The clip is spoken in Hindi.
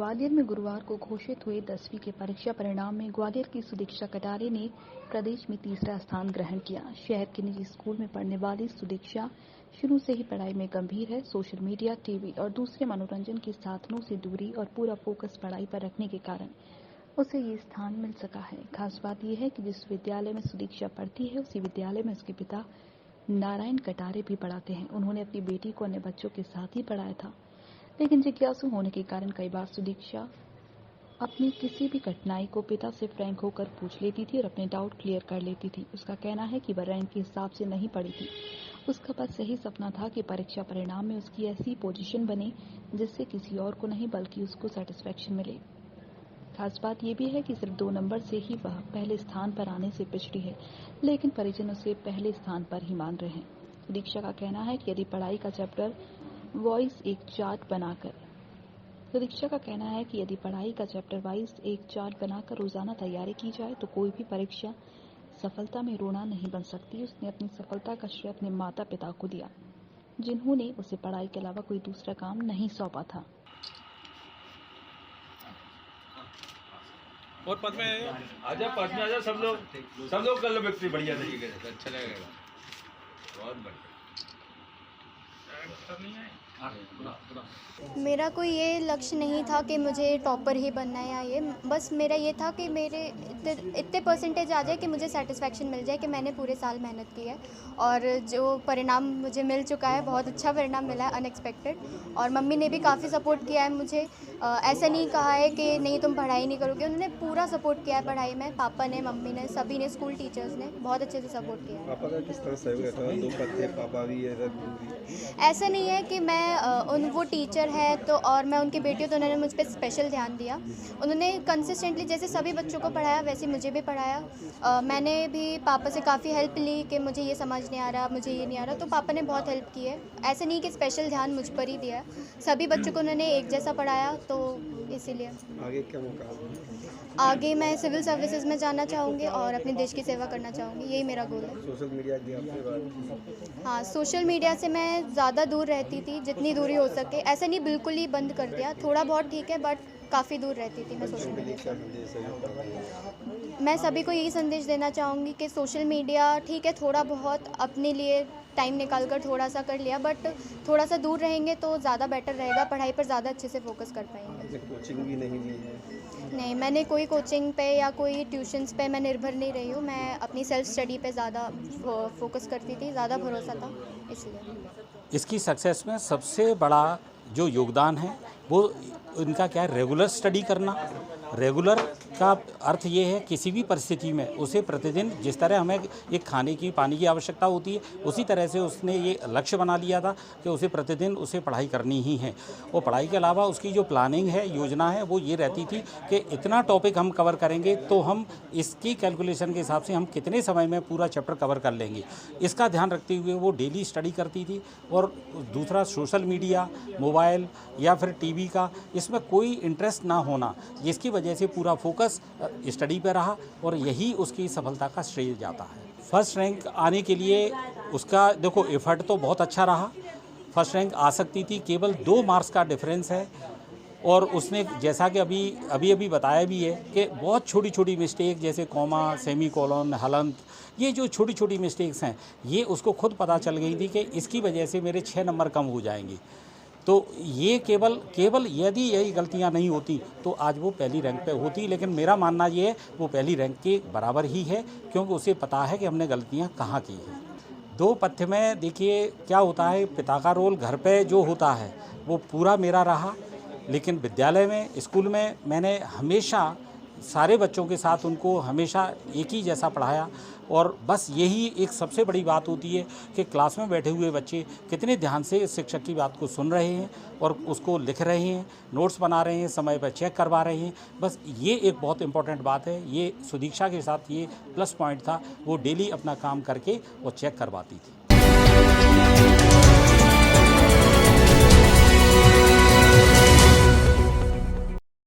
ग्वालियर में गुरुवार को घोषित हुए 10वीं के परीक्षा परिणाम में ग्वालियर की सुदीक्षा कटारे ने प्रदेश में तीसरा स्थान ग्रहण किया। शहर के निजी स्कूल में पढ़ने वाली सुदीक्षा शुरू से ही पढ़ाई में गंभीर है। सोशल मीडिया, टीवी और दूसरे मनोरंजन के साधनों से दूरी और पूरा फोकस पढ़ाई पर रखने के कारण उसे ये स्थान मिल सका है। खास बात यह है कि जिस विद्यालय में सुदीक्षा पढ़ती है उसी विद्यालय में उसके पिता नारायण कटारे भी पढ़ाते हैं। उन्होंने अपनी बेटी को अन्य बच्चों के साथ ही पढ़ाया था, लेकिन जिज्ञासु होने के कारण कई बार सुदीक्षा अपनी किसी भी कठिनाई को पिता से फ्रैंक होकर पूछ लेती थी और अपने डाउट क्लियर कर लेती थी। उसका कहना है कि वह रैंक के हिसाब से नहीं पढ़ी थी। उसका बस यही सपना था कि परीक्षा परिणाम में उसकी ऐसी पोजीशन बने जिससे किसी और को नहीं बल्कि उसको सेटिस्फैक्शन मिले। खास बात यह भी है कि सिर्फ 2 नंबर से ही वह पहले स्थान पर आने से पिछड़ी है, लेकिन परिजन उसे पहले स्थान पर ही मान रहे हैं। सुदीक्षा का कहना है कि यदि पढ़ाई का चैप्टर वाइज एक चार्ट बनाकर रोजाना तैयारी की जाए तो कोई भी परीक्षा सफलता में रोड़ा नहीं बन सकती। उसने अपनी सफलता का श्रेय अपने माता पिता को दिया, जिन्होंने उसे पढ़ाई के अलावा कोई दूसरा काम नहीं सौंपा था। और पद में आजा सब लोग कर लो व्यक्ति बढ़िया तरीके से, अच्छा लगेगा। बहुत बढ़िया। मेरा कोई ये लक्ष्य नहीं था कि मुझे टॉपर ही बनना है या ये, बस मेरा ये था कि मेरे इतने परसेंटेज आ जाए कि मुझे सेटिस्फैक्शन मिल जाए कि मैंने पूरे साल मेहनत की है। और जो परिणाम मुझे मिल चुका है, बहुत अच्छा परिणाम मिला है, अनएक्सपेक्टेड। और मम्मी ने भी काफ़ी सपोर्ट किया है मुझे। ऐसा नहीं कहा है कि नहीं तुम पढ़ाई नहीं करोगे, उन्होंने पूरा सपोर्ट किया है पढ़ाई में। पापा ने, मम्मी ने, सभी ने, स्कूल टीचर्स ने बहुत अच्छे से सपोर्ट किया है। पापा का किस तरह सहयोग रहता है? 2 पद थे, पापा भी है, ऐसा नहीं है कि मैं वो टीचर है तो और मैं उनकी बेटी हूँ तो उन्होंने मुझ पर स्पेशल ध्यान दिया। उन्होंने कंसिस्टेंटली जैसे सभी बच्चों को पढ़ाया वैसे मुझे भी पढ़ाया। मैंने भी पापा से काफ़ी हेल्प ली कि मुझे ये समझ नहीं आ रहा, मुझे ये नहीं आ रहा, तो पापा ने बहुत हेल्प की है। ऐसे नहीं कि स्पेशल ध्यान मुझ पर ही दिया है, सभी बच्चों को उन्होंने एक जैसा पढ़ाया, तो इसीलिए। आगे क्या मौका? आगे मैं सिविल सर्विसेज में जाना चाहूँगी और अपने देश की सेवा करना चाहूँगी, यही मेरा गोल है। सोशल मीडिया की आपने बात? हाँ, सोशल मीडिया से मैं ज़्यादा दूर रहती थी, जितनी दूरी हो सके। ऐसा नहीं बिल्कुल ही बंद कर दिया, थोड़ा बहुत ठीक है, बट काफ़ी दूर रहती थी मैं सोशल मीडिया से। मैं सभी को यही संदेश देना चाहूँगी कि सोशल मीडिया ठीक है, थोड़ा बहुत अपने लिए टाइम निकाल कर थोड़ा सा कर लिया, बट थोड़ा सा दूर रहेंगे तो ज़्यादा बेटर रहेगा, पढ़ाई पर ज़्यादा अच्छे से फोकस कर पाएंगे। कोचिंग भी नहीं ली है? नहीं, मैंने कोई कोचिंग पे या कोई ट्यूशन्स पे मैं निर्भर नहीं रही हूँ। मैं अपनी सेल्फ स्टडी पे ज़्यादा फोकस करती थी, ज़्यादा भरोसा था, इसलिए। इसकी सक्सेस में सबसे बड़ा जो योगदान है वो इनका क्या है, रेगुलर स्टडी करना। रेगुलर का अर्थ ये है किसी भी परिस्थिति में उसे प्रतिदिन, जिस तरह हमें एक खाने की, पानी की आवश्यकता होती है, उसी तरह से उसने ये लक्ष्य बना लिया था कि उसे प्रतिदिन उसे पढ़ाई करनी ही है। और पढ़ाई के अलावा उसकी जो प्लानिंग है, योजना है, वो ये रहती थी कि इतना टॉपिक हम कवर करेंगे तो हम इसकी कैलकुलेशन के हिसाब से हम कितने समय में पूरा चैप्टर कवर कर लेंगे। इसका ध्यान रखते हुए वो डेली स्टडी करती थी। और दूसरा, सोशल मीडिया, मोबाइल या फिर टीवी का इसमें कोई इंटरेस्ट ना होना, जिसकी वजह से पूरा फोकस स्टडी पे रहा और यही उसकी सफलता का श्रेय जाता है। फर्स्ट रैंक आने के लिए उसका देखो एफर्ट तो बहुत अच्छा रहा। फर्स्ट रैंक आ सकती थी, केवल 2 मार्क्स का डिफरेंस है। और उसने जैसा कि अभी बताया भी है कि बहुत छोटी छोटी मिस्टेक, जैसे कॉमा, सेमी कोलन, हलंत, ये जो छोटी छोटी मिस्टेक्स हैं, ये उसको खुद पता चल गई थी कि इसकी वजह से मेरे 6 नंबर कम हो जाएंगे। तो ये केवल यदि यही गलतियां नहीं होती तो आज वो पहली रैंक पे होती। लेकिन मेरा मानना ये है वो पहली रैंक के बराबर ही है, क्योंकि उसे पता है कि हमने गलतियां कहाँ की हैं। 2 पथ्य में देखिए क्या होता है, पिता का रोल घर पे जो होता है वो पूरा मेरा रहा, लेकिन विद्यालय में, स्कूल में मैंने हमेशा सारे बच्चों के साथ उनको हमेशा एक ही जैसा पढ़ाया। और बस यही एक सबसे बड़ी बात होती है कि क्लास में बैठे हुए बच्चे कितने ध्यान से शिक्षक की बात को सुन रहे हैं और उसको लिख रहे हैं, नोट्स बना रहे हैं, समय पर चेक करवा रहे हैं। बस ये एक बहुत इम्पॉर्टेंट बात है। ये सुदीक्षा के साथ ये प्लस पॉइंट था, वो डेली अपना काम करके वो चेक करवाती थी।